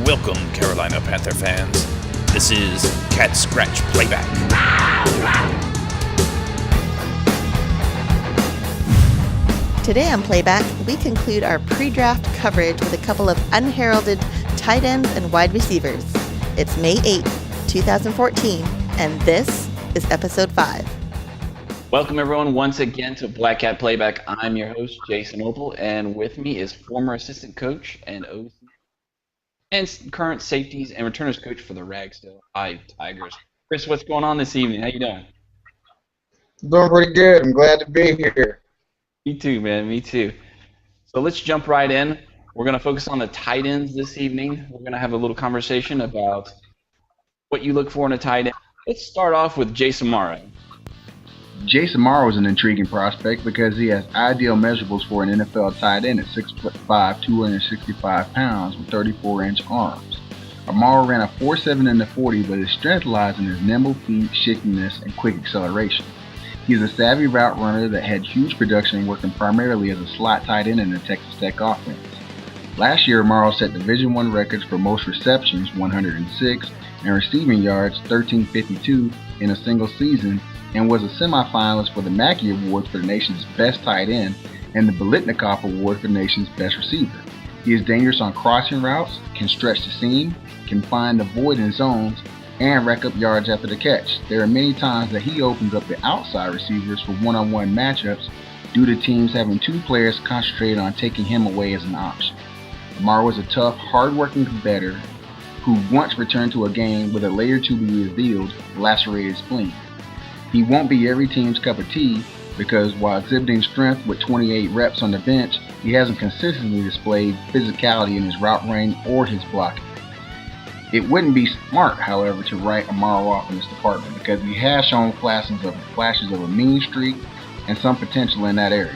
Welcome, Carolina Panther fans. This is Cat Scratch Playback. Today on Playback, we conclude our pre-draft coverage with a couple of unheralded tight ends and wide receivers. It's May 8th, 2014, and this is Episode 5. Welcome, everyone, once again to Black Cat Playback. I'm your host, Jace Amaro, and with me is former assistant coach and OC and current safeties and returners coach for the Ragsdale High Tigers. Chris, what's going on this evening? How you doing? Doing pretty good. I'm glad to be here. Me too, man. Me too. So let's jump right in. We're going to focus on the tight ends this evening. We're going to have a little conversation about what you look for in a tight end. Let's start off with Jace Amaro. Jace Amaro is an intriguing prospect because he has ideal measurables for an NFL tight end at 6'5", 265 pounds with 34-inch arms. Amaro ran a 4.7 in the 40, but his strength lies in his nimble feet, shiftiness, and quick acceleration. He is a savvy route runner that had huge production working primarily as a slot tight end in the Texas Tech offense. Last year, Amaro set Division I records for most receptions, 106, and receiving yards, 1352, in a single season, and was a semifinalist for the Mackey Award for the nation's best tight end and the Biletnikoff Award for the nation's best receiver. He is dangerous on crossing routes, can stretch the seam, can find the void in zones, and rack up yards after the catch. There are many times that he opens up the outside receivers for one-on-one matchups due to teams having two players concentrated on taking him away as an option. Amaro is a tough, hard-working competitor who once returned to a game with a later to be revealed lacerated spleen. He won't be every team's cup of tea because while exhibiting strength with 28 reps on the bench, he hasn't consistently displayed physicality in his route running or his blocking. It wouldn't be smart, however, to write Amaro off in this department because he has shown flashes of a mean streak and some potential in that area.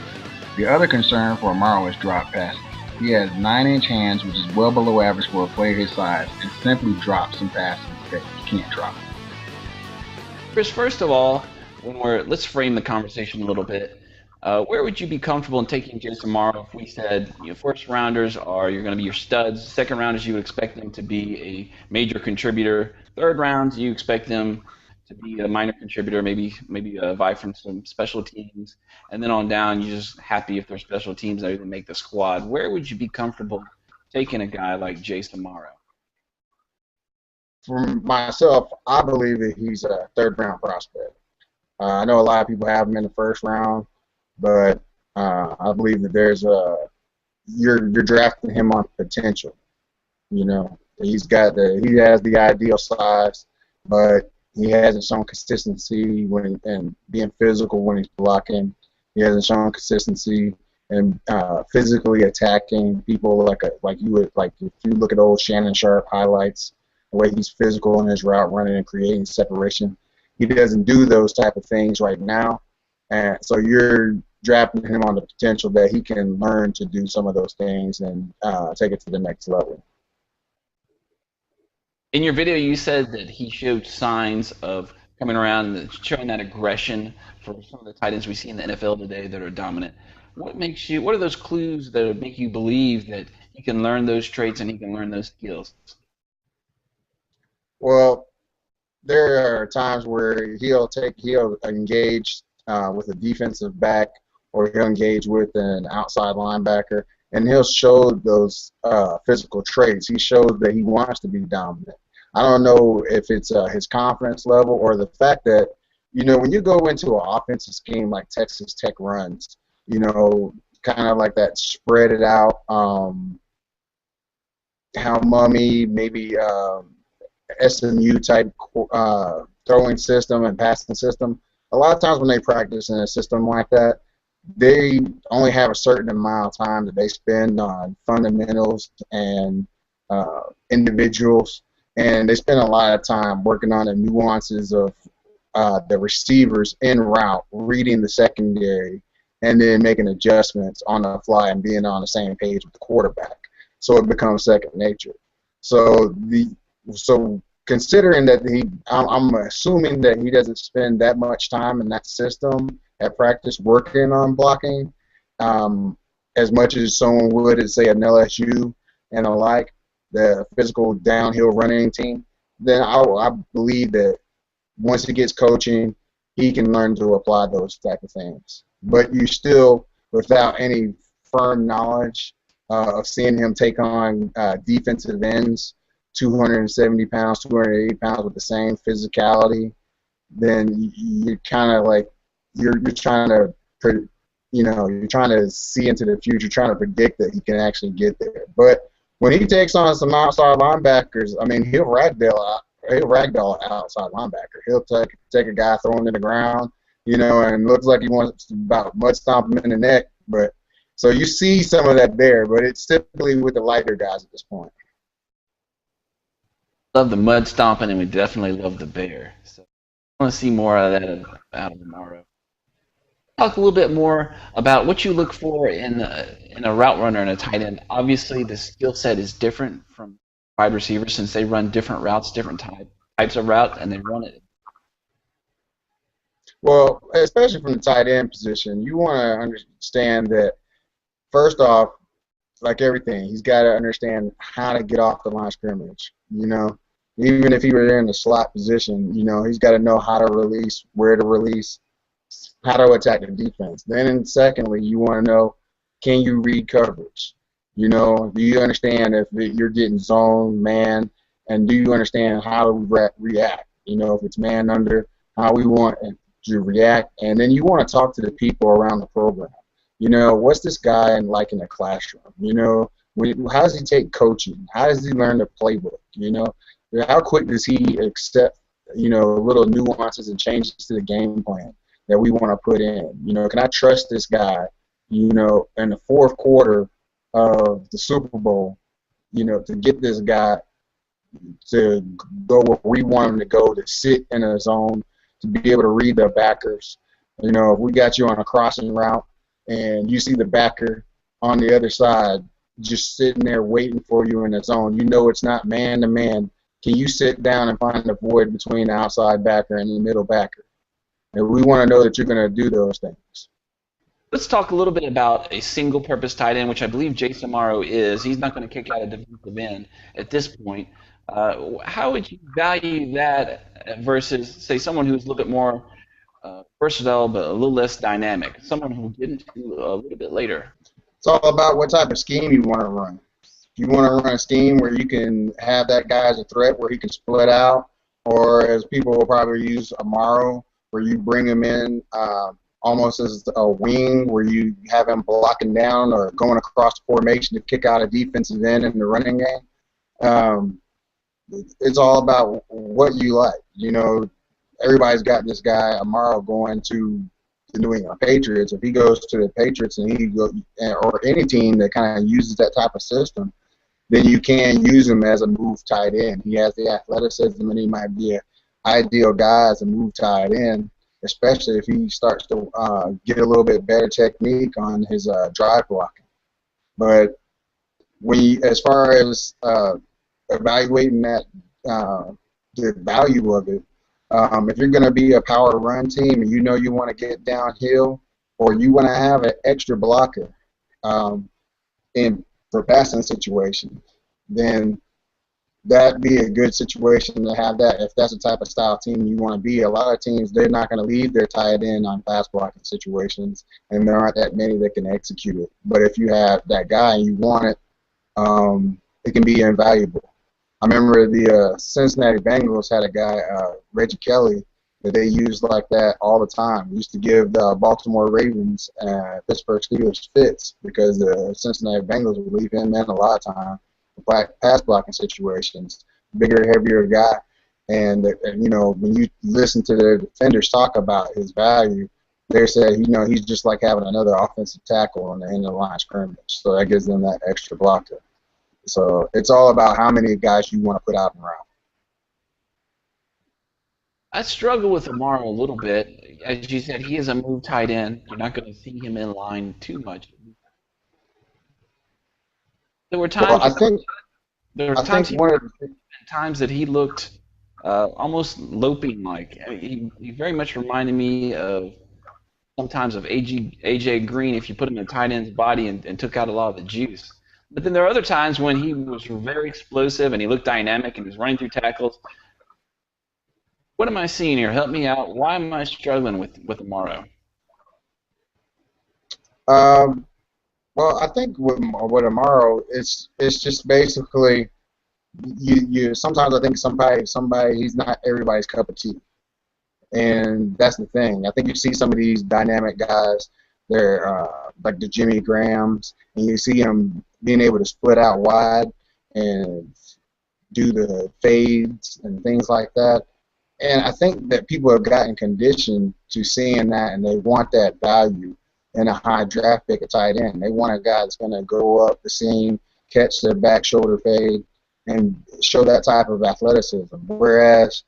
The other concern for Amaro is drop passing. He has 9-inch hands, which is well below average for a player his size, and simply drops some passes that he can't drop. Chris, first of all, let's frame the conversation a little bit. Where would you be comfortable in taking Jace Amaro if we said first rounders you're going to be your studs, second rounders you would expect them to be a major contributor, third rounds you expect them to be a minor contributor, maybe vie from some special teams, and then on down you're just happy if their special teams that even make the squad. Where would you be comfortable taking a guy like Jace Amaro? For myself, I believe that he's a third-round prospect. I know a lot of people have him in the first round, but I believe that you're drafting him on potential. He has the ideal size, but he hasn't shown consistency and being physical when he's blocking. He hasn't shown consistency and physically attacking people like if you look at old Shannon Sharp highlights, the way he's physical in his route running and creating separation. He doesn't do those type of things right now, and so you're drafting him on the potential that he can learn to do some of those things and take it to the next level. In your video, you said that he showed signs of coming around and showing that aggression for some of the tight ends we see in the NFL today that are dominant. What are those clues that would make you believe that he can learn those traits and he can learn those skills? Well, there are times where he'll engage with a defensive back, or he'll engage with an outside linebacker, and he'll show those physical traits. He shows that he wants to be dominant. I don't know if it's his confidence level or the fact that, when you go into an offensive scheme like Texas Tech runs, kind of like that spread it out, how mummy, maybe SMU type throwing system and passing system. A lot of times when they practice in a system like that, they only have a certain amount of time that they spend on fundamentals and individuals, and they spend a lot of time working on the nuances of the receivers en route, reading the secondary, and then making adjustments on the fly and being on the same page with the quarterback. So it becomes second nature. So considering that I'm assuming that he doesn't spend that much time in that system at practice working on blocking, as much as someone would at, say, an LSU and the like. the physical downhill running team, then I believe that once he gets coaching, he can learn to apply those type of things. But you still, without any firm knowledge of seeing him take on defensive ends, 270 pounds, 280 pounds with the same physicality, then you're kind of like you're trying to you're trying to see into the future, trying to predict that he can actually get there. But when he takes on some outside linebackers, I mean, he'll ragdoll an outside linebacker. He'll take a guy, throw him to the ground, and looks like he wants to about mud stomp him in the neck. But so you see some of that there, but it's typically with the lighter guys at this point. Love the mud stomping, and we definitely love the bear. So I want to see more of that out of Amaro. Talk a little bit more about what you look for in a route runner and a tight end. Obviously, the skill set is different from wide receivers since they run different routes, different types of route, and they run it. Well, especially from the tight end position, you want to understand that, first off, like everything, he's got to understand how to get off the line of scrimmage. Even if he were in the slot position, he's got to know how to release, where to release, how to attack the defense. Then, secondly, you want to know, can you read coverage? Do you understand if you're getting zone, man, and do you understand how to react? If it's man under, how we want to react, and then you want to talk to the people around the program. What's this guy like in the classroom? How does he take coaching? How does he learn the playbook? How quick does he accept, little nuances and changes to the game plan that we want to put in? Can I trust this guy, in the fourth quarter of the Super Bowl, to get this guy to go where we want him to go, to sit in a zone, to be able to read the backers. If we got you on a crossing route and you see the backer on the other side just sitting there waiting for you in the zone, it's not man-to-man. Can you sit down and find the void between the outside backer and the middle backer? And we want to know that you're going to do those things. Let's talk a little bit about a single-purpose tight end, which I believe Jace Amaro is. He's not going to kick out a defensive end at this point. How would you value that versus, say, someone who's a little bit more versatile but a little less dynamic, someone who we'll get into a little bit later? It's all about what type of scheme you want to run. If you want to run a scheme where you can have that guy as a threat, where he can split out, or as people will probably use Amaro, where you bring him in almost as a wing, where you have him blocking down or going across the formation to kick out a defensive end in the running game. It's all about what you like. Everybody's got this guy Amaro going to the New England Patriots. If he goes to the Patriots or any team that kind of uses that type of system, then you can use him as a move tight end. He has the athleticism, and he might be an ideal guy as a move tight end, especially if he starts to get a little bit better technique on his drive blocking. But as far as evaluating that, the value of it, if you're going to be a power run team and you want to get downhill, or you want to have an extra blocker for passing situations, then that'd be a good situation to have that. If that's the type of style team you want to be, a lot of teams, they're not going to leave their tight end on pass blocking situations, and there aren't that many that can execute it. But if you have that guy and you want it, it can be invaluable. I remember the Cincinnati Bengals had a guy, Reggie Kelly, that they used like that all the time. Used to give the Baltimore Ravens and Pittsburgh Steelers fits because the Cincinnati Bengals would leave him in a lot of time for pass blocking situations. Bigger, heavier guy, and when you listen to the defenders talk about his value, they say he's just like having another offensive tackle on the end of the line of scrimmage. So that gives them that extra blocker. So it's all about how many guys you want to put out and around. I struggle with Amaro a little bit. As you said, he is a move tight end. You're not going to see him in line too much. There were times. Well, times that he looked almost loping-like. He very much reminded me of sometimes of AJ Green if you put him in a tight end's body and took out a lot of the juice. But then there are other times when he was very explosive and he looked dynamic and he was running through tackles. What am I seeing here? Help me out. Why am I struggling with Amaro? Well, I think with Amaro, it's just basically you. Sometimes I think somebody he's not everybody's cup of tea, and that's the thing. I think you see some of these dynamic guys. They're like the Jimmy Grahams, and you see them being able to split out wide and do the fades and things like that. And I think that people have gotten conditioned to seeing that, and they want that value in a high draft pick at tight end. They want a guy that's going to go up the seam, catch the back shoulder fade, and show that type of athleticism. Whereas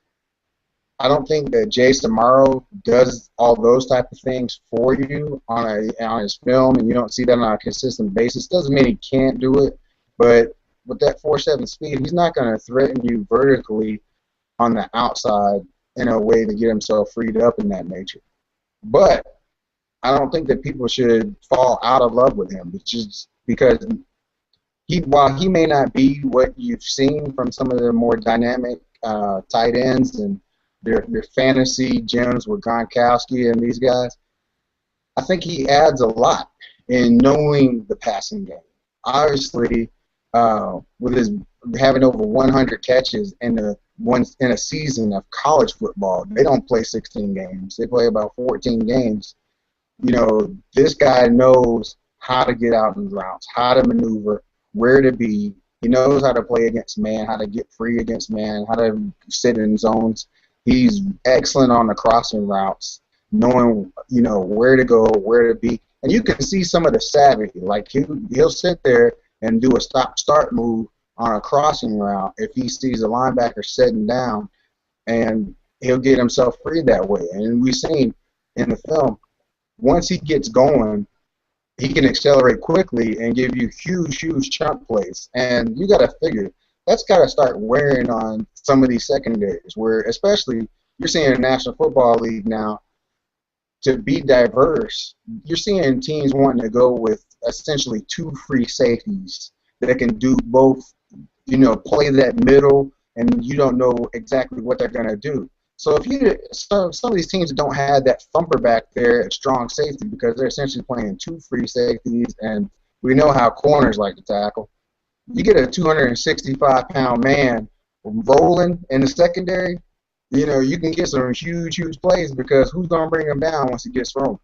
I don't think that Jace Amaro does all those type of things for you on his film, and you don't see that on a consistent basis. Doesn't mean he can't do it, but with that 4.7 speed, he's not going to threaten you vertically on the outside in a way to get himself freed up in that nature. But I don't think that people should fall out of love with him. It's just because while he may not be what you've seen from some of the more dynamic tight ends and their fantasy gems with Gronkowski and these guys, I think he adds a lot in knowing the passing game. Obviously, with his having over 100 catches in a season of college football, they don't play 16 games. They play about 14 games. You know, this guy knows how to get out in routes, how to maneuver, where to be. He knows how to play against man, how to get free against man, how to sit in zones. He's excellent on the crossing routes, knowing, you know, where to go, where to be. And you can see some of the savvy. Like, he'll sit there and do a stop-start move on a crossing route if he sees a linebacker sitting down, and he'll get himself free that way. And we've seen in the film, once he gets going, he can accelerate quickly and give you huge chunk plays. And you got to figure, that's got to start wearing on some of these secondaries, where especially you're seeing in the National Football League now, to be diverse, you're seeing teams wanting to go with essentially 2 free safeties that can do both, you know, play that middle, and you don't know exactly what they're going to do. So if some of these teams don't have that thumper back there at strong safety because they're essentially playing 2 free safeties, and we know how corners like to tackle. You get a 265-pound man rolling in the secondary, you know, you can get some huge plays because who's going to bring him down once he gets thrown?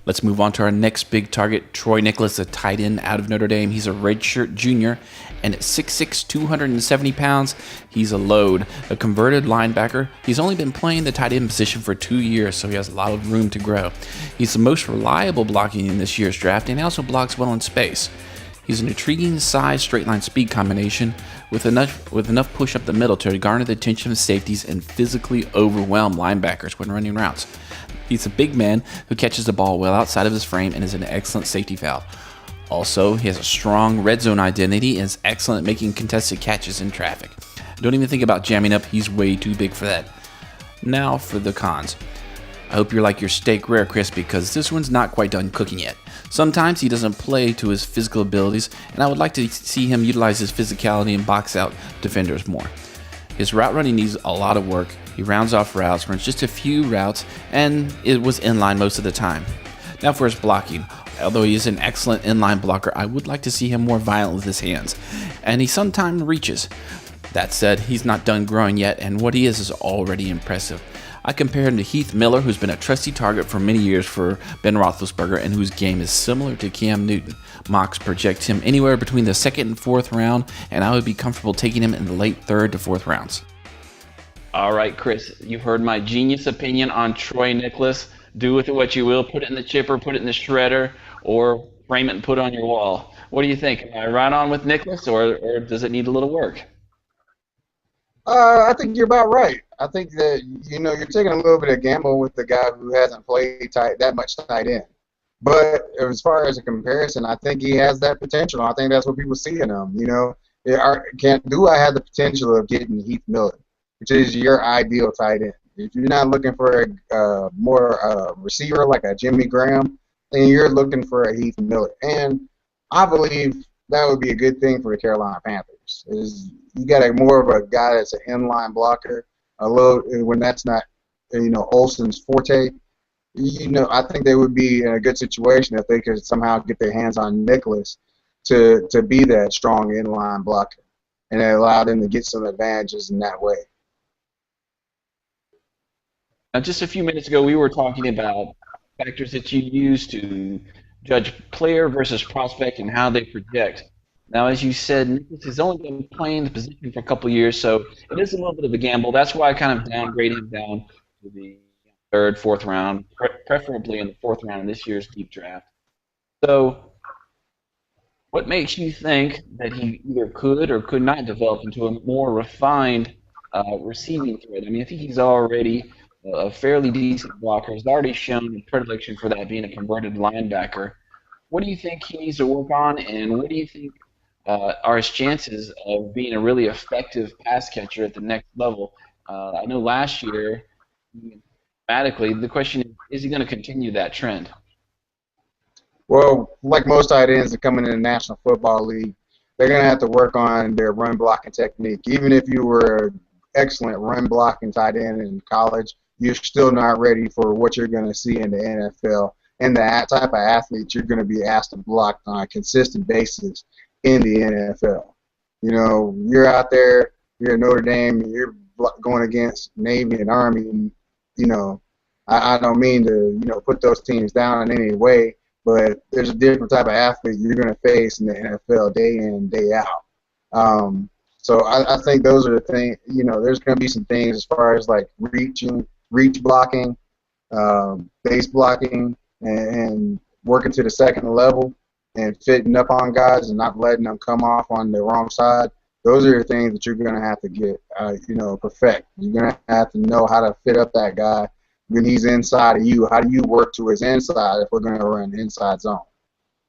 Let's move on to our next big target, Troy Niklas, a tight end out of Notre Dame. He's a redshirt junior, and at 6'6", 270 pounds, he's a load. A converted linebacker, he's only been playing the tight end position for 2 years, so he has a lot of room to grow. He's the most reliable blocking in this year's draft, and he also blocks well in space. He's an intriguing size, straight line speed combination with enough push up the middle to garner the attention of safeties and physically overwhelm linebackers when running routes. He's a big man who catches the ball well outside of his frame and is an excellent safety valve. Also, he has a strong red zone identity and is excellent at making contested catches in traffic. Don't even think about jamming up, he's way too big for that. Now for the cons. I hope you're like your steak rare, Chris, because this one's not quite done cooking yet. Sometimes he doesn't play to his physical abilities, and I would like to see him utilize his physicality and box out defenders more. His route running needs a lot of work. He rounds off routes, runs just a few routes, and it was inline most of the time. Now for his blocking. Although he is an excellent inline blocker, I would like to see him more violent with his hands, and he sometimes reaches. That said, he's not done growing yet, and what he is already impressive. I compare him to Heath Miller, who's been a trusty target for many years for Ben Roethlisberger and whose game is similar to Cam Newton. Mocks project him anywhere between the 2nd and 4th round, and I would be comfortable taking him in the late 3rd to 4th rounds. All right, Chris, you've heard my genius opinion on Troy Niklas. Do with it what you will. Put it in the chipper, put it in the shredder, or frame it and put it on your wall. What do you think? Am I right on with Niklas, or does it need a little work? I think you're about right. I think that, you know, you're taking a little bit of gamble with the guy who hasn't played that much tight end. But as far as a comparison, I think he has that potential. I think that's what people see in him. You know, do I have the potential of getting Heath Miller, which is your ideal tight end? If you're not looking for a more receiver like a Jimmy Graham, then you're looking for a Heath Miller. And I believe that would be a good thing for the Carolina Panthers. Is you got more of a guy that's an inline blocker, when that's not Olsen's forte. I think they would be in a good situation if they could somehow get their hands on Niklas to be that strong inline blocker, and it allowed them to get some advantages in that way. Now, just a few minutes ago, we were talking about factors that you use to judge player versus prospect and how they project. Now, as you said, Niklas has only been playing the position for a couple of years, so it is a little bit of a gamble. That's why I kind of downgraded him down to the third, fourth round, preferably in the fourth round in this year's deep draft. So what makes you think that he either could or could not develop into a more refined receiving threat? I mean, I think he's already a fairly decent blocker. He's already shown a predilection for that, being a converted linebacker. What do you think he needs to work on, and what do you think are his chances of being a really effective pass catcher at the next level? I know last year, mathematically, the question is he going to continue that trend? Well, like most tight ends that come in the National Football League, they're going to have to work on their run blocking technique. Even if you were an excellent run blocking tight end in college, you're still not ready for what you're going to see in the NFL. And that type of athlete you're going to be asked to block on a consistent basis in the NFL. You're out there, you're at Notre Dame, and you're going against Navy and Army. And, I don't mean to, put those teams down in any way, but there's a different type of athlete you're going to face in the NFL day in, day out. So I think those are the things, there's going to be some things as far as like reach blocking, base blocking, and working to the second level and fitting up on guys and not letting them come off on the wrong side. Those are the things that you're going to have to get, perfect. You're going to have to know how to fit up that guy when he's inside of you. How do you work to his inside if we're going to run inside zone?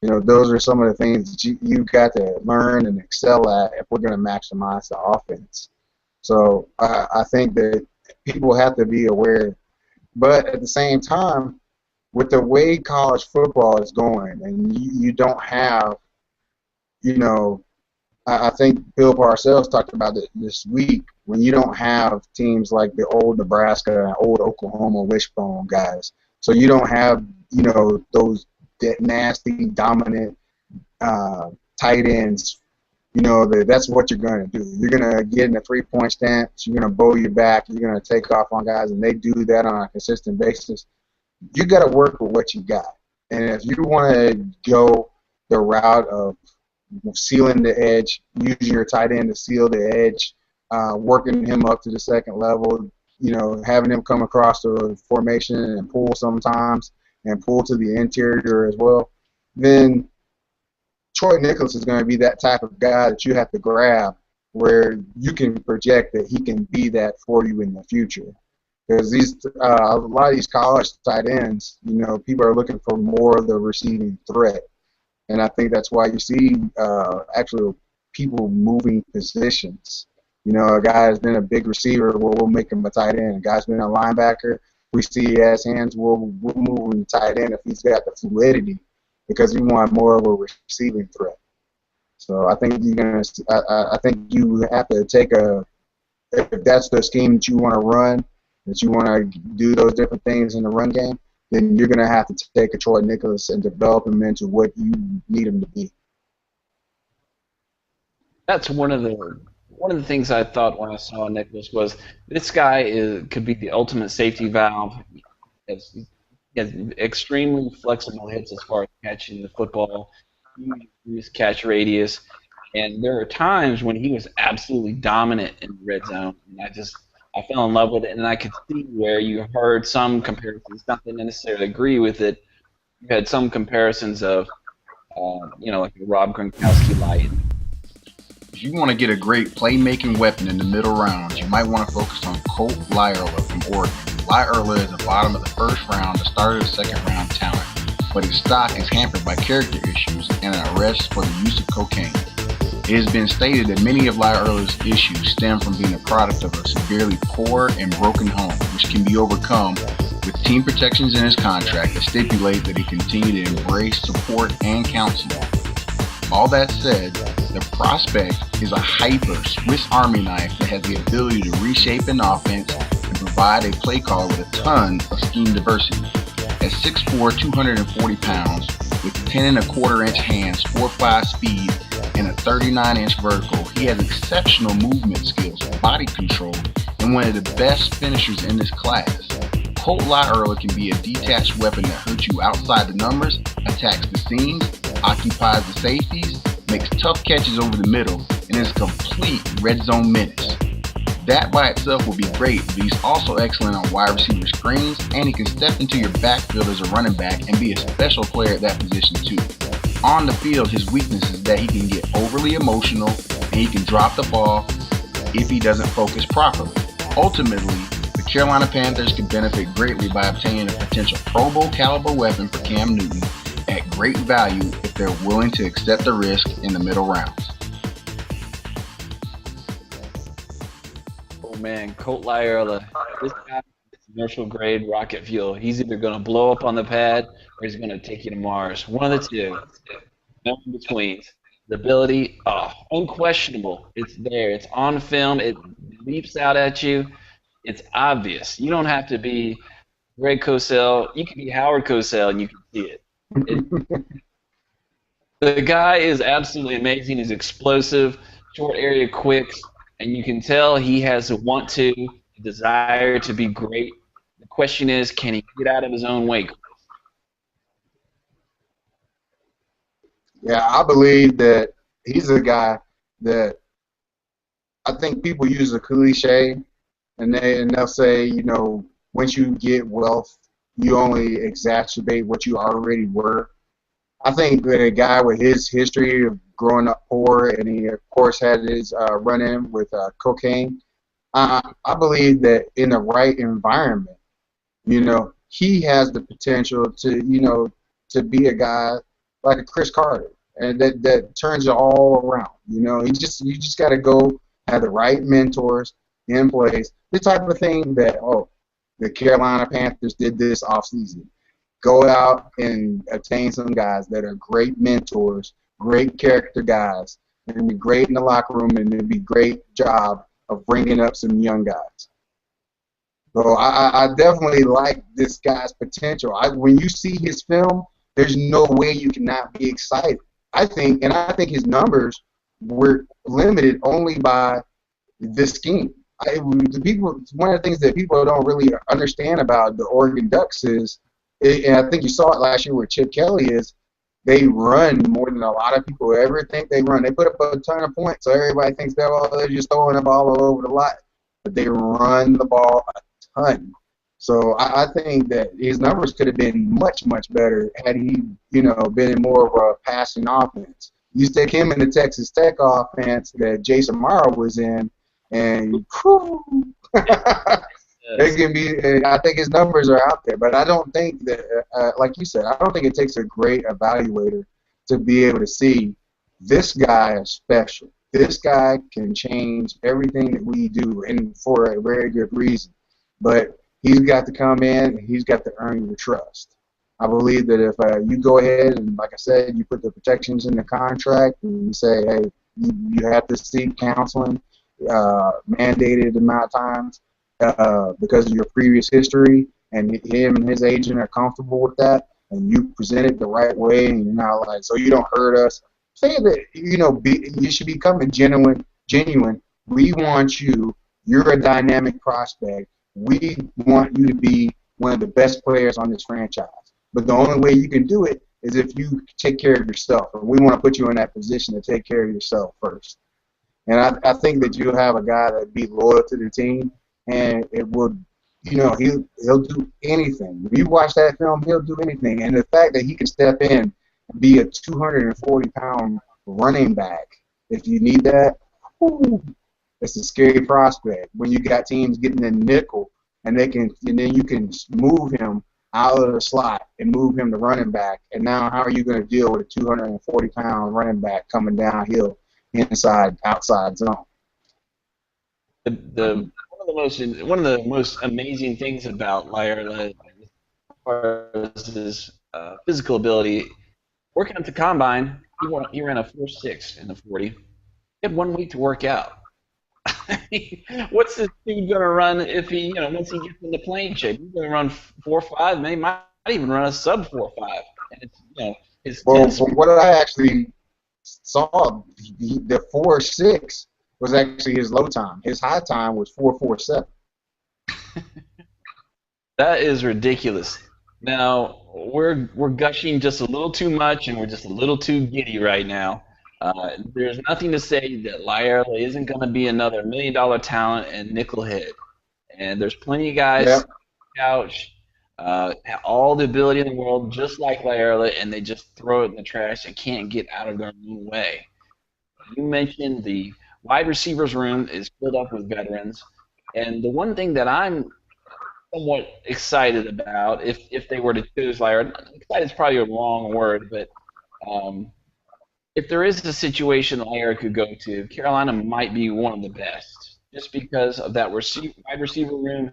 Those are some of the things that you got to learn and excel at if we're going to maximize the offense. So I think that people have to be aware. But at the same time, with the way college football is going, and you don't have, I think Bill Parcells talked about it this week, when you don't have teams like the old Nebraska and old Oklahoma wishbone guys. So you don't have, those nasty, dominant tight ends. That's what you're going to do. You're going to get in a three-point stance. You're going to bow your back. You're going to take off on guys, and they do that on a consistent basis. You got to work with what you got. And if you want to go the route of sealing the edge, using your tight end to seal the edge, working him up to the second level, having him come across the formation and pull sometimes and pull to the interior as well, then Troy Niklas is going to be that type of guy that you have to grab where you can project that he can be that for you in the future. Because a lot of these college tight ends, people are looking for more of the receiving threat. And I think that's why you see actually people moving positions. A guy has been a big receiver, we'll make him a tight end. A guy's been a linebacker, we see he has hands, we'll move him tight end if he's got the fluidity, because we want more of a receiving threat. So I think I think you have to take if that's the scheme that you want to run, that you want to do those different things in the run game, then you're going to have to take a Troy Niklas and develop him into what you need him to be. That's one of the things I thought when I saw Niklas was this guy could be the ultimate safety valve. He has extremely flexible hits as far as catching the football, huge catch radius, and there are times when he was absolutely dominant in the red zone, and I fell in love with it, and I could see where you heard some comparisons, not that I necessarily agree with it. You had some comparisons of, like the Rob Gronkowski light. If you want to get a great playmaking weapon in the middle rounds, you might want to focus on Colt Lyerla from Oregon. Lyerla is the bottom of the first round, the start of the second round talent, but his stock is hampered by character issues and an arrest for the use of cocaine. It has been stated that many of Lyerla's issues stem from being a product of a severely poor and broken home, which can be overcome with team protections in his contract that stipulate that he continue to embrace support and counseling. All that said, the prospect is a hyper Swiss Army knife that has the ability to reshape an offense and provide a play caller with a ton of scheme diversity. At 6'4", 240 pounds, with 10.25-inch hands, 4.5 speed, and a 39-inch vertical, he has exceptional movement skills, body control, and one of the best finishers in this class. Colt Lyerla can be a detached weapon that hurts you outside the numbers, attacks the seams, occupies the safeties, makes tough catches over the middle, and is a complete red zone menace. That by itself will be great, but he's also excellent on wide receiver screens, and he can step into your backfield as a running back and be a special player at that position too. On the field, his weakness is that he can get overly emotional and he can drop the ball if he doesn't focus properly. Ultimately, the Carolina Panthers could benefit greatly by obtaining a potential Pro Bowl caliber weapon for Cam Newton at great value if they're willing to accept the risk in the middle rounds. Oh man, Colt Lyerla, this guy is commercial grade rocket fuel. He's either going to blow up on the pad or he's going to take you to Mars. One of the two. No in between. The ability, unquestionable. It's there. It's on film. It leaps out at you. It's obvious. You don't have to be Greg Cosell. You can be Howard Cosell and you can see it. The guy is absolutely amazing. He's explosive, short area quicks, and you can tell he has a want to, a desire to be great. The question is, can he get out of his own way? Yeah, I believe that he's a guy that I think people use a cliche, and they'll say, you know, once you get wealth, you only exacerbate what you already were. I think that a guy with his history of growing up poor, and he of course had his run-in with cocaine, I believe that in the right environment, you know, he has the potential to, you know, to be a guy like a Chris Carter, and that turns it all around. You know, you just got to go have the right mentors in place. The type of thing that the Carolina Panthers did this offseason. Go out and obtain some guys that are great mentors, great character guys, and be great in the locker room, and it'd be a great job of bringing up some young guys. So I definitely like this guy's potential. When you see his film, there's no way you cannot be excited. I think his numbers were limited only by this scheme. One of the things that people don't really understand about the Oregon Ducks is, and I think you saw it last year with Chip Kelly, is they run more than a lot of people ever think they run. They put up a ton of points, so everybody thinks they're just throwing the ball all over the lot. But they run the ball a ton. So I think that his numbers could have been much, much better had he, you know, been in more of a passing offense. You stick him in the Texas Tech offense that Jace Amaro was in, and it can be. I think his numbers are out there, but I don't think that, like you said, I don't think it takes a great evaluator to be able to see this guy is special. This guy can change everything that we do, and for a very good reason. But he's got to come in, and he's got to earn your trust. I believe that if you go ahead and, like I said, you put the protections in the contract, and you say, hey, you have to seek counseling mandated amount of times because of your previous history, and him and his agent are comfortable with that, and you present it the right way, and you're not like, so you don't hurt us. Say that, you know, you should become a genuine. We want you. You're a dynamic prospect. We want you to be one of the best players on this franchise. But the only way you can do it is if you take care of yourself. And we want to put you in that position to take care of yourself first. And I think that you'll have a guy that be loyal to the team, and it will, you know, he'll do anything. If you watch that film, he'll do anything. And the fact that he can step in and be a 240-pound running back, if you need that, it's a scary prospect. When you got teams getting in nickel, and then you can move him out of the slot and move him to running back. And now, how are you going to deal with a 240-pound running back coming downhill, inside, outside zone? One of the most amazing things about Lyerla, as far as his physical ability, working at the combine, He ran a 4.6 in the 40. He had 1 week to work out. What's this dude gonna run if he, once he gets into playing shape? He's gonna run 4.5, maybe might even run a sub 4.5. And it's, his Well, 10 from what I actually saw, the 4.6 was actually his low time. His high time was 4.47. That is ridiculous. Now we're gushing just a little too much, and we're just a little too giddy right now. There's nothing to say that Lyerla isn't going to be another $1 million talent and nickel hit. And there's plenty of guys Yep. on the couch, have all the ability in the world, just like Lyerla, and they just throw it in the trash and can't get out of their own way. You mentioned the wide receivers room is filled up with veterans, and the one thing that I'm somewhat excited about, if they were to choose Lyerla, excited is probably a wrong word, but if there is a situation Lyerla could go to, Carolina might be one of the best, just because of that wide receiver room,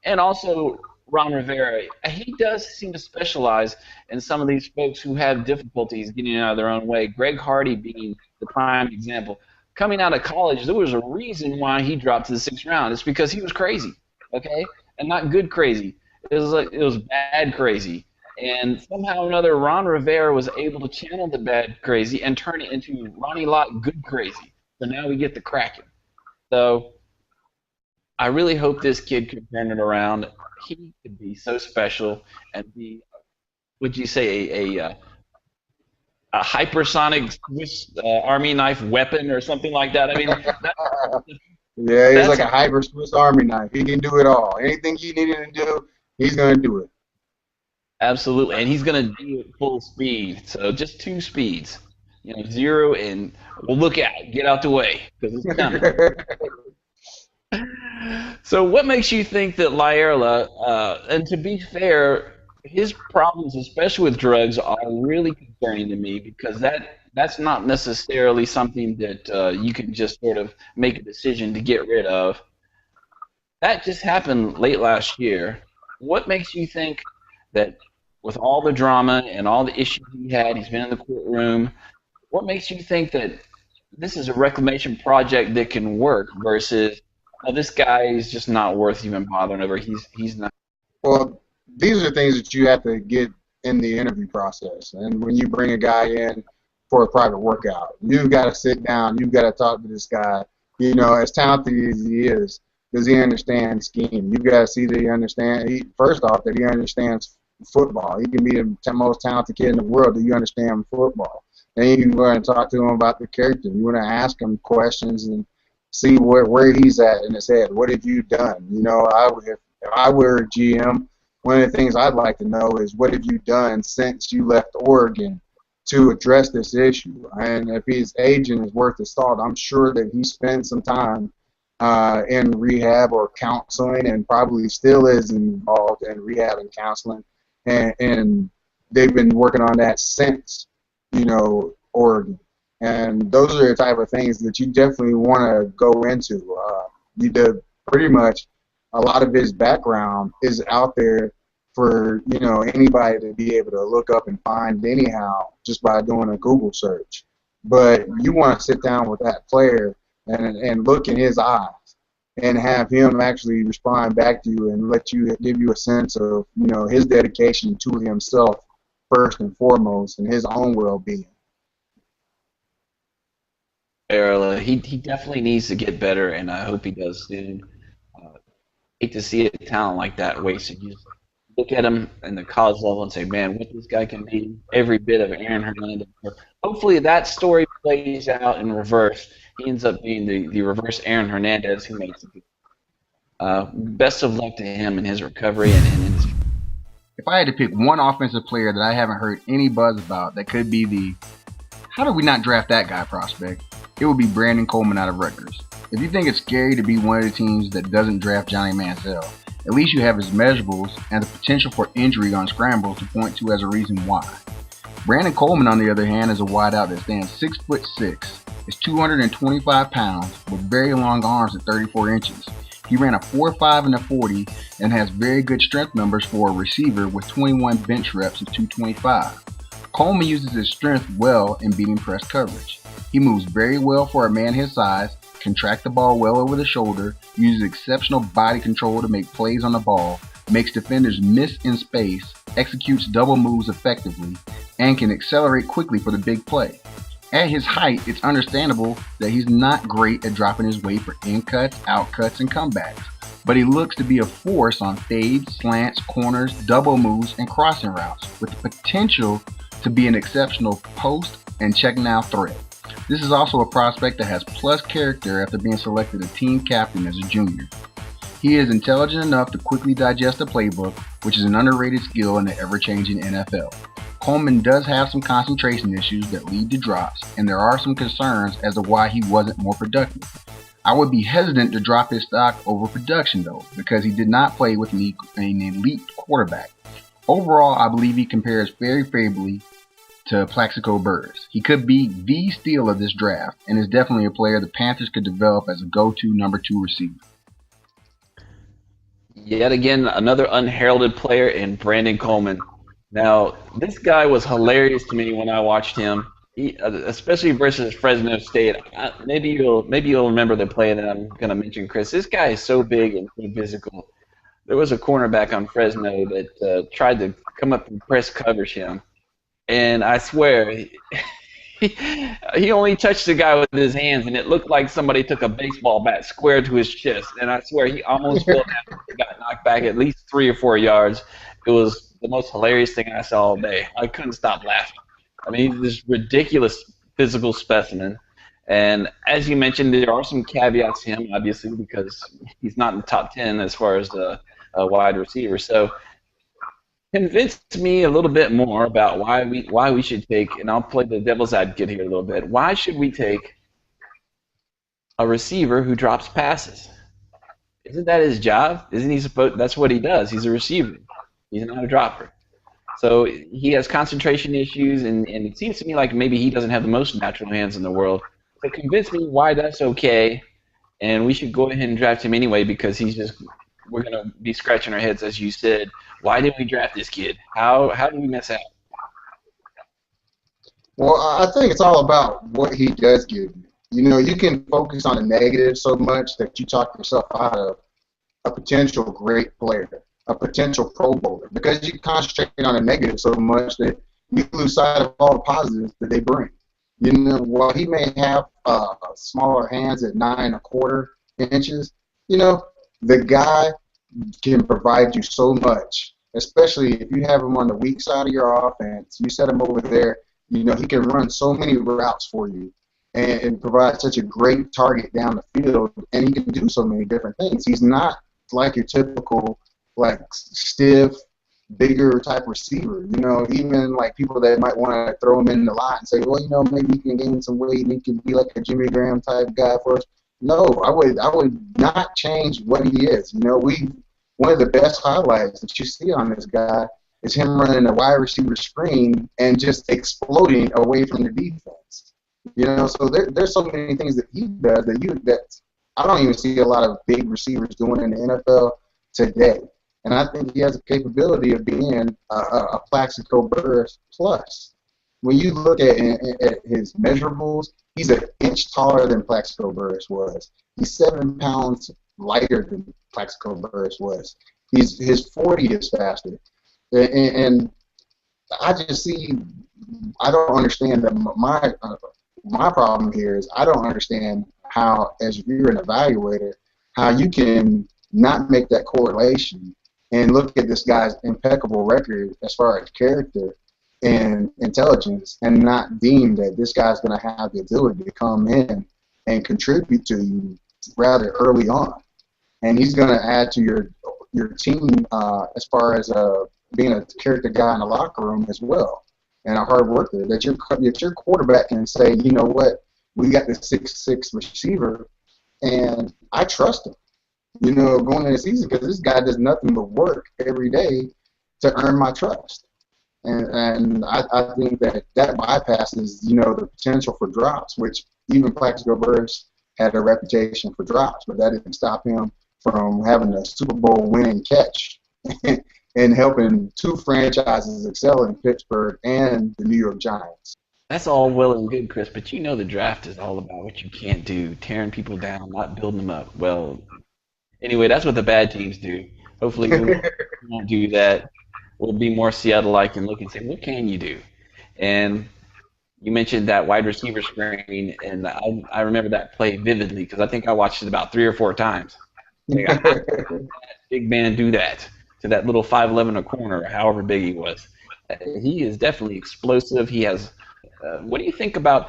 and also Ron Rivera. He does seem to specialize in some of these folks who have difficulties getting out of their own way. Greg Hardy being the prime example. Coming out of college, there was a reason why he dropped to the 6th round. It's because he was crazy, okay, and not good crazy. It was bad crazy. And somehow or another, Ron Rivera was able to channel the bad crazy and turn it into Ronnie Lott good crazy. So now we get the Kraken. So I really hope this kid can turn it around. He could be so special and be, would you say, a hypersonic Swiss Army knife weapon or something like that? I mean, Yeah, he's like a hyper Swiss Army knife. He can do it all. Anything you need him to do, he's going to do it. Absolutely, and he's going to do it full speed. So just 2 speeds, 0 and well, look out, get out the way because it's coming. So what makes you think that Lyerla, and to be fair, his problems, especially with drugs, are really concerning to me because that's not necessarily something that you can just sort of make a decision to get rid of. That just happened late last year. What makes you think that with all the drama and all the issues he had, he's been in the courtroom, what makes you think that this is a reclamation project that can work versus this guy is just not worth even bothering over? He's not. Well, these are things that you have to get in the interview process. And when you bring a guy in for a private workout, you've got to sit down, you've got to talk to this guy. As talented as he is, does he understand scheme? You've got to see that he understands, first off, that he understands football. He can be the most talented kid in the world. Do you understand football? Then you want to talk to him about the character. You want to ask him questions and see where he's at in his head. What have you done? If I were a GM, one of the things I'd like to know is what have you done since you left Oregon to address this issue? And if his agent is worth his salt, I'm sure that he spent some time in rehab or counseling and probably still is involved in rehab and counseling. And they've been working on that since, Oregon. And those are the type of things that you definitely want to go into. Pretty much a lot of his background is out there for, anybody to be able to look up and find anyhow just by doing a Google search. But you want to sit down with that player and look in his eyes and have him actually respond back to you and give you a sense of, his dedication to himself first and foremost and his own well-being. He definitely needs to get better, and I hope he does soon. Hate to see a talent like that wasted. You just look at him in the college level and say, man, what this guy can be, every bit of Aaron Hernandez. Hopefully that story plays out in reverse. He ends up being the reverse Aaron Hernandez who makes it. Best of luck to him in his recovery and in his. If I had to pick one offensive player that I haven't heard any buzz about that could be the how did we not draft that guy prospect, it would be Brandon Coleman out of Rutgers. If you think it's scary to be one of the teams that doesn't draft Johnny Manziel, at least you have his measurables and the potential for injury on scrambles to point to as a reason why. Brandon Coleman, on the other hand, is a wideout that stands 6'6", is 225 pounds, with very long arms at 34 inches. He ran a 4.5 in the 40 and has very good strength numbers for a receiver with 21 bench reps at 225. Coleman uses his strength well in beating press coverage. He moves very well for a man his size, can track the ball well over the shoulder, uses exceptional body control to make plays on the ball, makes defenders miss in space, executes double moves effectively, and can accelerate quickly for the big play. At his height, it's understandable that he's not great at dropping his weight for in cuts, out cuts, and comebacks, but he looks to be a force on fades, slants, corners, double moves, and crossing routes, with the potential to be an exceptional post and check now threat. This is also a prospect that has plus character after being selected a team captain as a junior. He is intelligent enough to quickly digest a playbook, which is an underrated skill in the ever-changing NFL. Coleman does have some concentration issues that lead to drops, and there are some concerns as to why he wasn't more productive. I would be hesitant to drop his stock over production though, because he did not play with an elite quarterback. Overall, I believe he compares very favorably to Plaxico Burress. He could be the steal of this draft, and is definitely a player the Panthers could develop as a go-to number 2 receiver. Yet again, another unheralded player in Brandon Coleman. Now, this guy was hilarious to me when I watched him, especially versus Fresno State. Maybe you'll remember the play that I'm going to mention, Chris. This guy is so big and so physical. There was a cornerback on Fresno that tried to come up and press coverage him, and I swear he only touched the guy with his hands, and it looked like somebody took a baseball bat square to his chest, and I swear he almost fell down. He got knocked back at least 3 or 4 yards. It was the most hilarious thing I saw all day. I couldn't stop laughing. I mean, he's this ridiculous physical specimen. And as you mentioned, there are some caveats to him, obviously, because he's not in the top 10 as far as the wide receiver. So convince me a little bit more about why we should take, and I'll play the devil's advocate here a little bit. Why should we take a receiver who drops passes? Isn't that his job? Isn't he supposed? That's what he does. He's a receiver. He's not a dropper. So he has concentration issues, and it seems to me like maybe he doesn't have the most natural hands in the world. So convince me why that's okay, and we should go ahead and draft him anyway, because we're going to be scratching our heads, as you said. Why didn't we draft this kid? How did we miss out? Well, I think it's all about what he does give you. You know, you can focus on the negative so much that you talk yourself out of a potential great player, a potential Pro Bowler, because you concentrate on the negative so much that you lose sight of all the positives that they bring. You know, while he may have smaller hands at 9 1/4 inches, you know, the guy can provide you so much, especially if you have him on the weak side of your offense. You set him over there, you know, he can run so many routes for you and provide such a great target down the field, and he can do so many different things. He's not like your typical, like, stiff, bigger type receiver. You know, even like people that might want to throw him in the lot and say, well, you know, maybe he can gain some weight and he can be like a Jimmy Graham type guy for us. No, I would not change what he is. You know, one of the best highlights that you see on this guy is him running a wide receiver screen and just exploding away from the defense. You know, so there's so many things that he does that I don't even see a lot of big receivers doing in the NFL today. And I think he has the capability of being a Plaxico Burress plus. When you look at his measurables, he's an inch taller than Plaxico Burress was. He's 7 pounds lighter than Plaxico Burress was. His 40 is faster. And I just see, I don't understand that my problem here is I don't understand how, as you're an evaluator, how you can not make that correlation and look at this guy's impeccable record as far as character and intelligence and not deem that this guy's going to have the ability to come in and contribute to you rather early on. And he's going to add to your team as far as being a character guy in the locker room as well, and a hard worker, that your quarterback can say, you know what, we got this 6'6" receiver, and I trust him. You know, going into the season, because this guy does nothing but work every day to earn my trust. And I think that bypasses, you know, the potential for drops, which even Plaxico Burress had a reputation for drops, but that didn't stop him from having a Super Bowl winning catch and helping two franchises excel in Pittsburgh and the New York Giants. That's all well and good, Chris, but you know the draft is all about what you can't do, tearing people down, not building them up. Well, anyway, that's what the bad teams do. Hopefully we won't do that. We'll be more Seattle-like and look and say, what can you do? And you mentioned that wide receiver screen, and I remember that play vividly because I think I watched it about 3 or 4 times. Like, how did that big man do that to that little 5'11" a corner, or however big he was? He is definitely explosive. He has. What do you think about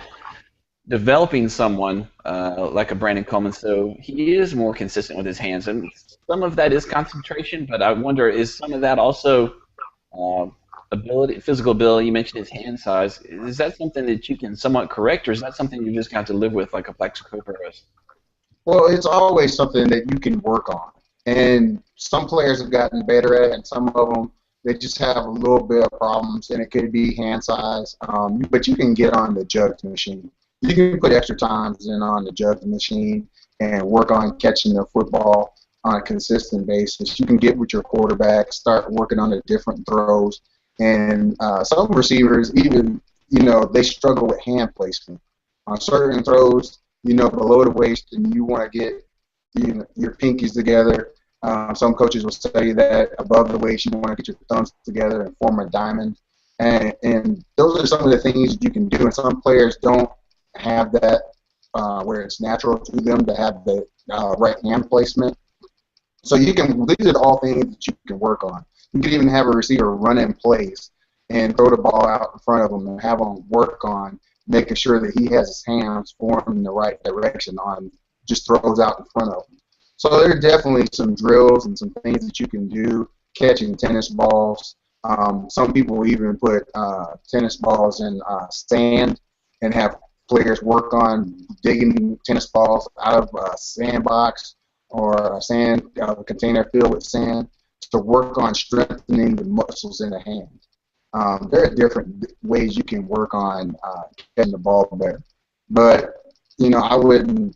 developing someone like a Brandon Coleman so he is more consistent with his hands? And some of that is concentration, but I wonder, is some of that also ability, physical ability? You mentioned his hand size. Is that something that you can somewhat correct, or is that something you just got to live with like a Plexico Perez? Well, it's always something that you can work on. And some players have gotten better at it, and some of them, they just have a little bit of problems, and it could be hand size. But you can get on the judge machine. You can put extra times in on the judge machine and work on catching the football on a consistent basis. You can get with your quarterback, start working on the different throws. And some receivers, even, they struggle with hand placement. On certain throws, below the waist, and you want to get your pinkies together. Some coaches will say that above the waist, you want to get your thumbs together and form a diamond. And those are some of the things you can do. And some players don't have that where it's natural to them to have the right hand placement. So these are all things that you can work on. You can even have a receiver run in place and throw the ball out in front of him and have him work on making sure that he has his hands formed in the right direction on just throws out in front of him. So there are definitely some drills and some things that you can do, catching tennis balls. Some people even put tennis balls in sand and have players work on digging tennis balls out of a sandbox or a sand container filled with sand to work on strengthening the muscles in the hand. There are different ways you can work on getting the ball better. But, I wouldn't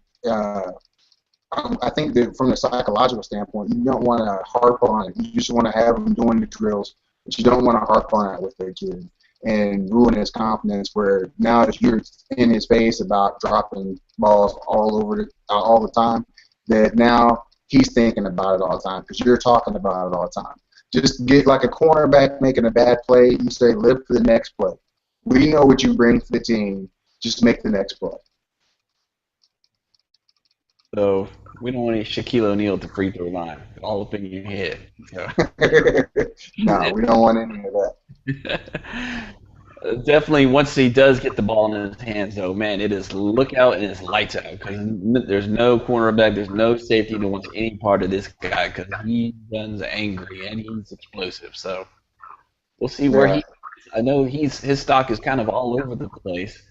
I think that from a psychological standpoint, you don't want to harp on it. You just want to have them doing the drills, but you don't want to harp on it with their kid and ruin his confidence where now that you're in his face about dropping balls all the time, that now he's thinking about it all the time because you're talking about it all the time. Just get like a cornerback making a bad play. You say, live for the next play. We know what you bring to the team. Just make the next play. So we don't want any Shaquille O'Neal at the free throw line, all up in your head. So. No, we don't want any of that. Definitely, once he does get the ball in his hands, though, man, it is look out and it's lights out because there's no cornerback, there's no safety that wants any part of this guy because he runs angry and he's explosive. So we'll see where he. I know his stock is kind of all over the place.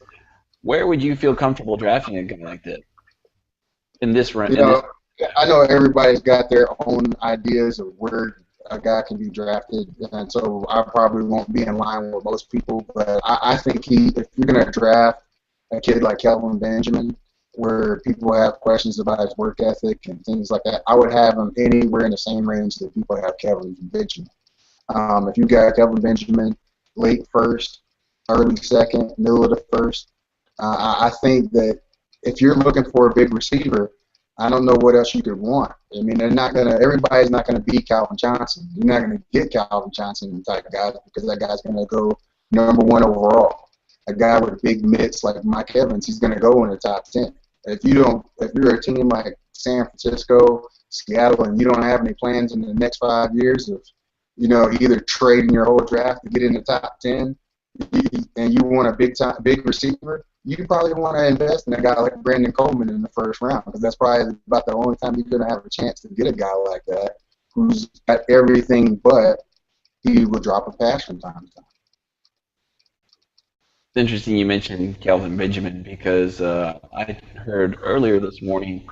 Where would you feel comfortable drafting a guy like that? In this run, I know everybody's got their own ideas of where a guy can be drafted, and so I probably won't be in line with most people. But I think if you're going to draft a kid like Kelvin Benjamin, where people have questions about his work ethic and things like that, I would have him anywhere in the same range that people have Kelvin Benjamin. If you got Kelvin Benjamin late first, early second, middle of the first, I think that if you're looking for a big receiver, I don't know what else you could want. I mean, everybody's not gonna be Calvin Johnson. You're not gonna get Calvin Johnson type of guy because that guy's gonna go number 1 overall. A guy with big mitts like Mike Evans, he's gonna go in the top 10. If you're a team like San Francisco, Seattle, and you don't have any plans in the next 5 years of, either trading your whole draft to get in the top 10, and you want a big receiver, you probably want to invest in a guy like Brandon Coleman in the first round because that's probably about the only time you're going to have a chance to get a guy like that who's got everything but he will drop a pass from time to time. It's interesting you mentioned Kelvin Benjamin because I heard earlier this morning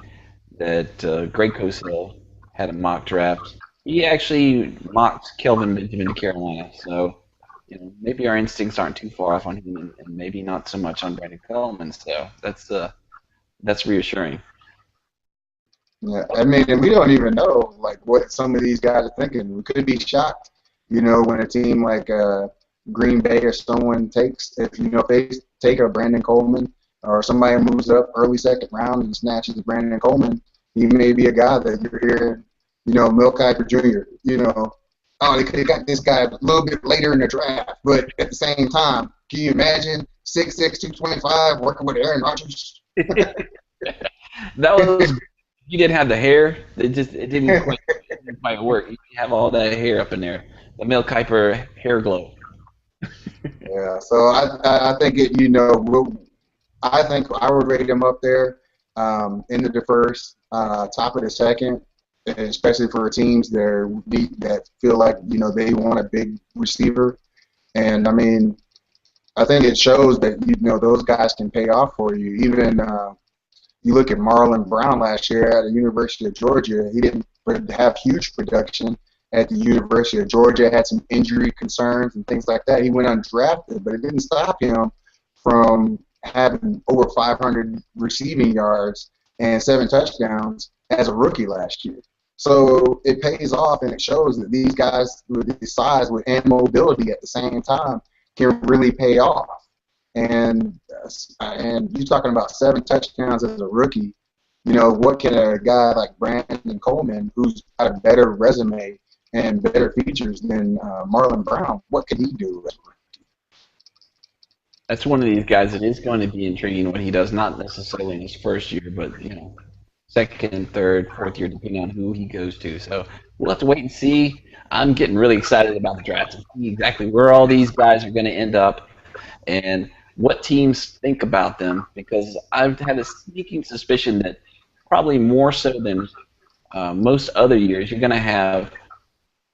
that Greg Cosell had a mock draft. He actually mocked Kelvin Benjamin to Carolina, so maybe our instincts aren't too far off on him, and maybe not so much on Brandon Coleman. So that's reassuring. Yeah, I mean, and we don't even know what some of these guys are thinking. We could be shocked when a team like Green Bay or someone if they take a Brandon Coleman or somebody moves up early second round and snatches Brandon Coleman, he may be a guy that you're hearing, Mel Kiper Jr., oh, they could have got this guy a little bit later in the draft, but at the same time, can you imagine 6'6", 225 working with Aaron Rodgers? That was you didn't have the hair. It didn't quite work. You have all that hair up in there, the Mel Kiper hair glow. Yeah, so I think I think I would rate him up there in the first, top of the second, especially for teams that feel like they want a big receiver, and I mean, I think it shows that those guys can pay off for you. Even you look at Marlon Brown last year at the University of Georgia, he didn't have huge production at the University of Georgia, had some injury concerns and things like that. He went undrafted, but it didn't stop him from having over 500 receiving yards and 7 touchdowns as a rookie last year. So it pays off, and it shows that these guys with this size and mobility at the same time can really pay off. And you're talking about 7 touchdowns as a rookie. What can a guy like Brandon Coleman, who's got a better resume and better features than Marlon Brown, what can he do as a rookie? That's one of these guys that is going to be intriguing what he does, not necessarily in his first year, but second, third, fourth year, depending on who he goes to. So we'll have to wait and see. I'm getting really excited about the draft to see exactly where all these guys are going to end up and what teams think about them, because I've had a sneaking suspicion that probably more so than most other years, you're going to have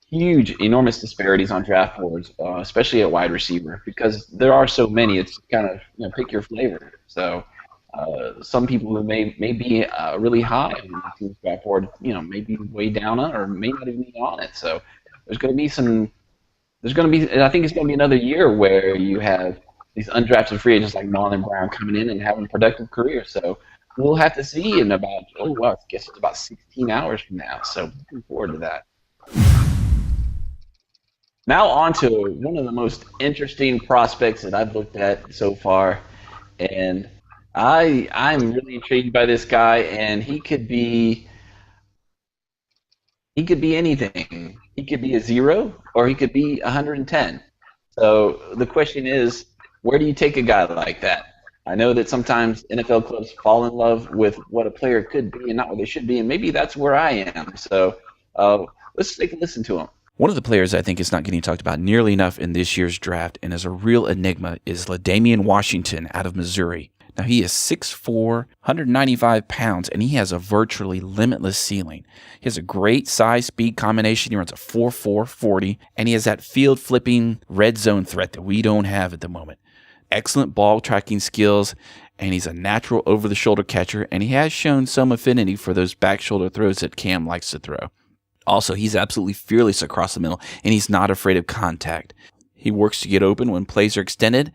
huge, enormous disparities on draft boards, especially at wide receiver, because there are so many. It's kind of pick your flavor. So some people who may be really high on the team's draft board, maybe way down on it or may not even be on it. So there's going to be I think it's going to be another year where you have these undrafted free agents like Marlon Brown coming in and having a productive career. So we'll have to see in about, I guess it's about 16 hours from now. So looking forward to that. Now on to one of the most interesting prospects that I've looked at so far. And I'm really intrigued by this guy, and he could be anything. He could be a 0, or he could be 110. So the question is, where do you take a guy like that? I know that sometimes NFL clubs fall in love with what a player could be and not what they should be, and maybe that's where I am. So let's take a listen to him. One of the players I think is not getting talked about nearly enough in this year's draft and is a real enigma is LaDainian Washington out of Missouri. Now, he is 6'4", 195 pounds, and he has a virtually limitless ceiling. He has a great size-speed combination. He runs a 4.4 40, and he has that field-flipping red zone threat that we don't have at the moment. Excellent ball tracking skills, and he's a natural over-the-shoulder catcher, and he has shown some affinity for those back shoulder throws that Cam likes to throw. Also, he's absolutely fearless across the middle, and he's not afraid of contact. He works to get open when plays are extended,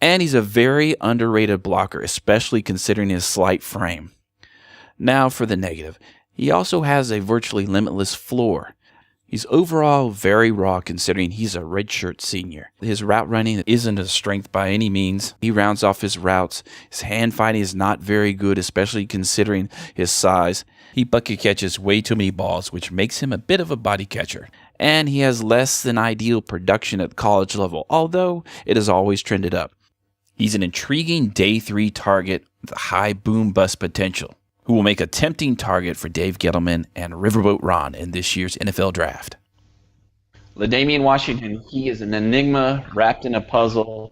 and he's a very underrated blocker, especially considering his slight frame. Now for the negative. He also has a virtually limitless floor. He's overall very raw considering he's a redshirt senior. His route running isn't a strength by any means. He rounds off his routes. His hand fighting is not very good, especially considering his size. He bucket catches way too many balls, which makes him a bit of a body catcher. And he has less than ideal production at the college level, although it has always trended up. He's an intriguing day 3 target with a high boom-bust potential, who will make a tempting target for Dave Gettleman and Riverboat Ron in this year's NFL Draft. LaDainian Washington, he is an enigma wrapped in a puzzle,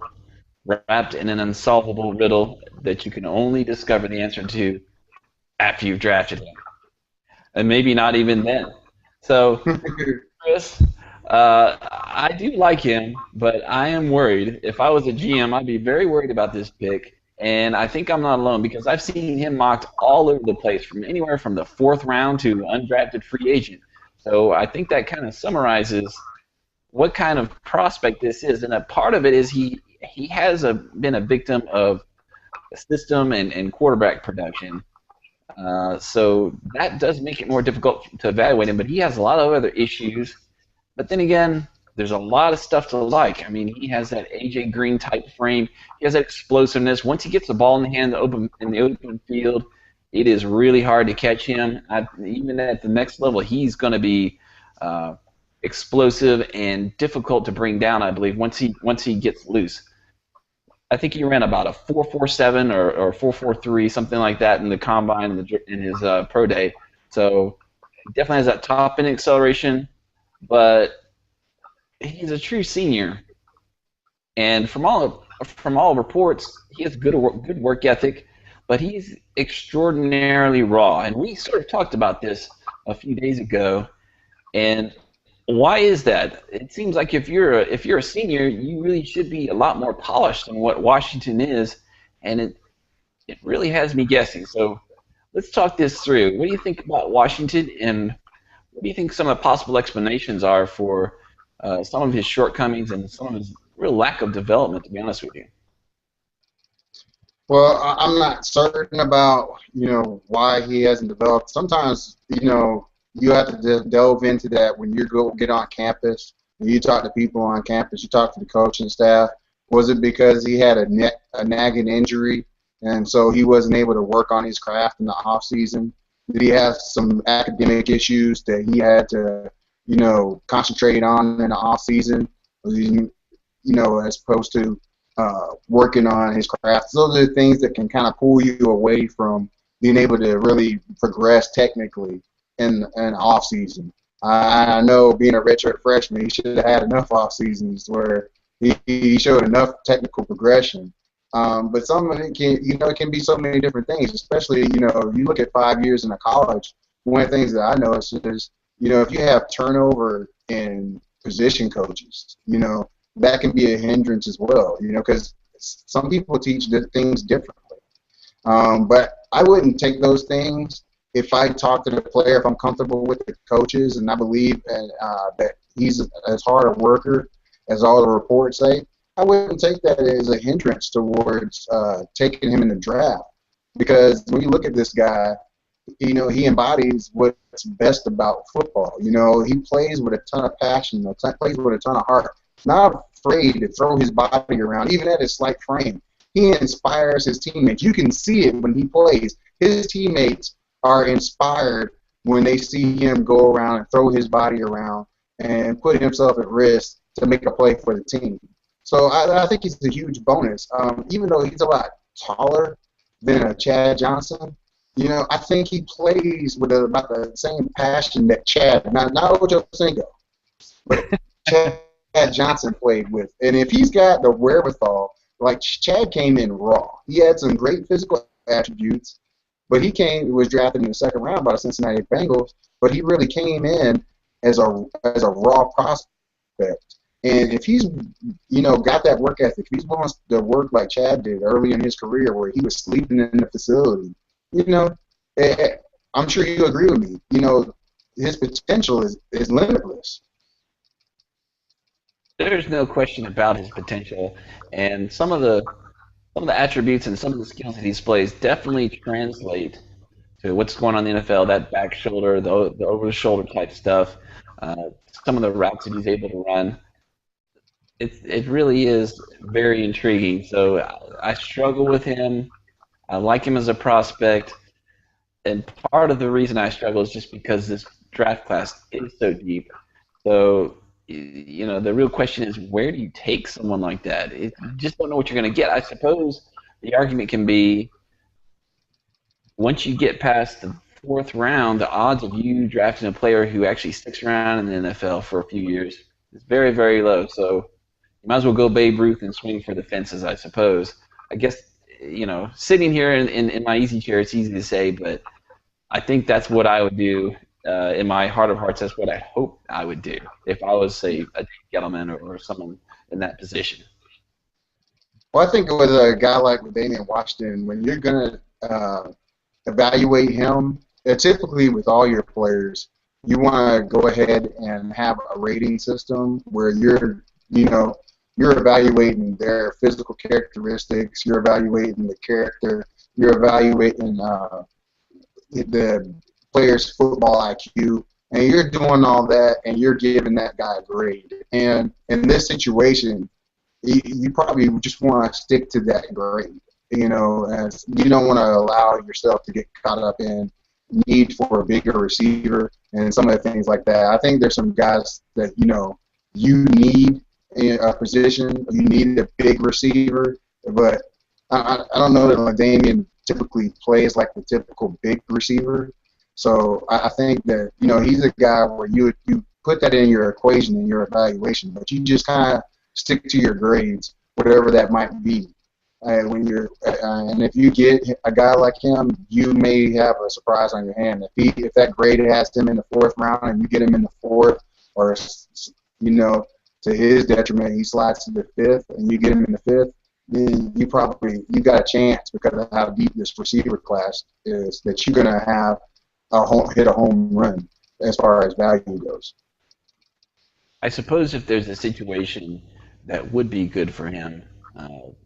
wrapped in an unsolvable riddle that you can only discover the answer to after you've drafted him. And maybe not even then. So, Chris, I do like him, but I am worried. If I was a GM, I'd be very worried about this pick. And I think I'm not alone because I've seen him mocked all over the place, from anywhere from the 4th round to undrafted free agent. So I think that kind of summarizes what kind of prospect this is. And a part of it is he has been a victim of system and quarterback production. So that does make it more difficult to evaluate him. But he has a lot of other issues. But then again, there's a lot of stuff to like. I mean, he has that A.J. Green type frame. He has that explosiveness. Once he gets the ball in the hand in the open field, it is really hard to catch him. Even at the next level, he's going to be explosive and difficult to bring down, I believe, once he gets loose. I think he ran about a 4.47 or 4.43, something like that in the combine in his pro day. So he definitely has that top end acceleration, but he's a true senior. And from all reports, he has good work ethic, but he's extraordinarily raw. And we sort of talked about this a few days ago. And why is that? It seems like if you're a senior, you really should be a lot more polished than what Washington is, and it really has me guessing. So let's talk this through. What do you think about Washington, and what do you think some of the possible explanations are for some of his shortcomings and some of his real lack of development, to be honest with you? Well, I'm not certain about, why he hasn't developed. Sometimes, you have to delve into that when you get on campus, when you talk to people on campus, you talk to the coaching staff. Was it because he had a nagging injury, and so he wasn't able to work on his craft in the off season? Did he have some academic issues that he had to, concentrate on in the off season? Was he, as opposed to working on his craft? Those are the things that can kind of pull you away from being able to really progress technically in off season. I know, being a redshirt freshman, he should have had enough off seasons where he showed enough technical progression. But some of it can be so many different things. Especially, if you look at 5 years in a college, one of the things that I noticed is, if you have turnover in position coaches, that can be a hindrance as well. Because some people teach things differently. But I wouldn't take those things. If I talk to the player, if I'm comfortable with the coaches, and I believe that he's as hard a worker as all the reports say, I wouldn't take that as a hindrance towards taking him in the draft. Because when you look at this guy, he embodies what's best about football. He plays with a ton of passion, plays with a ton of heart. Not afraid to throw his body around, even at his slight frame. He inspires his teammates. You can see it when he plays. His teammates are inspired when they see him go around and throw his body around and put himself at risk to make a play for the team. So I think he's a huge bonus. Even though he's a lot taller than a Chad Johnson, I think he plays with about the same passion that Chad, not Ocho Cinco, but Chad Johnson played with. And if he's got the wherewithal, like Chad came in raw. He had some great physical attributes, but he was drafted in the second round by the Cincinnati Bengals, but he really came in as a raw prospect. And if he's, got that work ethic, if he's willing to work like Chad did early in his career where he was sleeping in the facility, I'm sure you agree with me, his potential is limitless. There's no question about his potential, and some of the attributes and some of the skills that he displays definitely translate to what's going on in the NFL. That back shoulder, the over-the-shoulder type stuff, some of the routes that he's able to run. It really is very intriguing. So I struggle with him. I like him as a prospect, and part of the reason I struggle is just because this draft class is so deep. So the real question is, where do you take someone like that? You just don't know what you're going to get. I suppose the argument can be, once you get past the fourth round, the odds of you drafting a player who actually sticks around in the NFL for a few years is very, very low. So you might as well go Babe Ruth and swing for the fences, I suppose. I guess, sitting here in my easy chair, it's easy to say, but I think that's what I would do. In my heart of hearts, that's what I hope I would do if I was, say, a Gettleman or someone in that position. Well, I think with a guy like Damian Washington, when you're going to evaluate him, typically with all your players, you want to go ahead and have a rating system where you're evaluating their physical characteristics, you're evaluating the character, you're evaluating the player's football IQ, and you're doing all that, and you're giving that guy a grade. And in this situation, you probably just want to stick to that grade. As you don't want to allow yourself to get caught up in need for a bigger receiver and some of the things like that. I think there's some guys that you need in a position, you need a big receiver, but I don't know that LaDainian typically plays like the typical big receiver. So I think that he's a guy where you put that in your equation in your evaluation, but you just kind of stick to your grades, whatever that might be. And if you get a guy like him, you may have a surprise on your hand. If that grade has him in the 4th round and you get him in the 4th, or to his detriment, he slides to the 5th and you get him in the 5th, then you got a chance because of how deep this receiver class is that you're gonna have hit a home run as far as value goes. I suppose if there's a situation that would be good for him,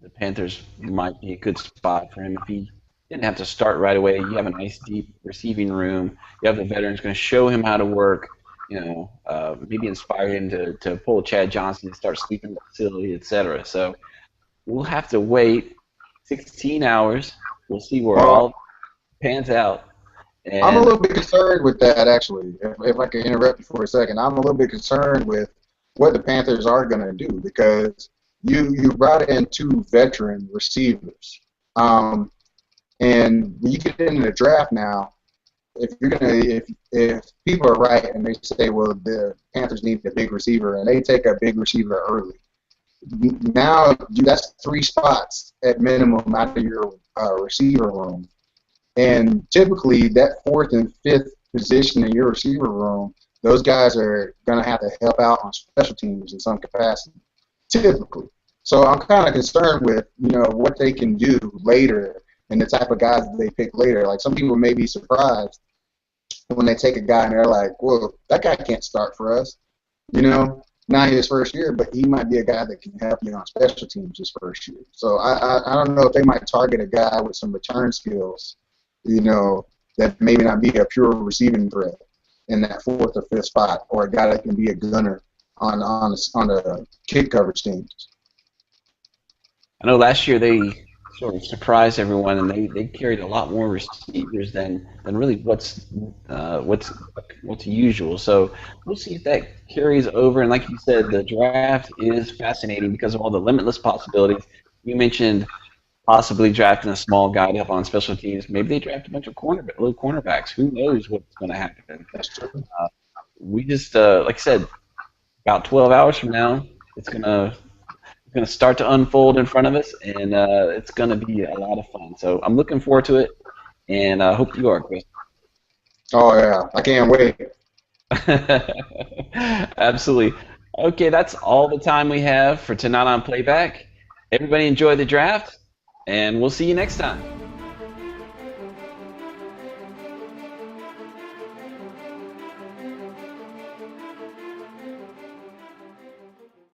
the Panthers might be a good spot for him if he didn't have to start right away. You have a nice deep receiving room. You have the veterans going to show him how to work. Maybe inspire him to pull a Chad Johnson and start sweeping the facility, etc. So we'll have to wait 16 hours. We'll see where all pans out. And I'm a little bit concerned with that, actually. If I can interrupt you for a second, I'm a little bit concerned with what the Panthers are going to do because you brought in 2 veteran receivers, and when you get into the draft now, if people are right and they say, well, the Panthers need a big receiver, and they take a big receiver early, now that's 3 spots at minimum out of your receiver room. And typically, that 4th and 5th position in your receiver room, those guys are going to have to help out on special teams in some capacity, typically. So I'm kind of concerned with, what they can do later and the type of guys that they pick later. Like, some people may be surprised when they take a guy and they're like, well, that guy can't start for us. Not his first year, but he might be a guy that can help you on special teams his first year. So I don't know if they might target a guy with some return skills, that maybe not be a pure receiving threat in that 4th or 5th spot, or a guy that can be a gunner on the kick coverage teams. I know last year they sort of surprised everyone, and they carried a lot more receivers than really what's usual. So we'll see if that carries over. And like you said, the draft is fascinating because of all the limitless possibilities. You mentioned possibly drafting a small guy to help on special teams. Maybe they draft a bunch of little cornerbacks. Who knows what's going to happen? That's true. We just, like I said, about 12 hours from now, it's going to start to unfold in front of us, and it's going to be a lot of fun. So I'm looking forward to it, and I hope you are, Chris. Oh, yeah. I can't wait. Absolutely. Okay, that's all the time we have for tonight on Playback. Everybody enjoy the draft, and we'll see you next time.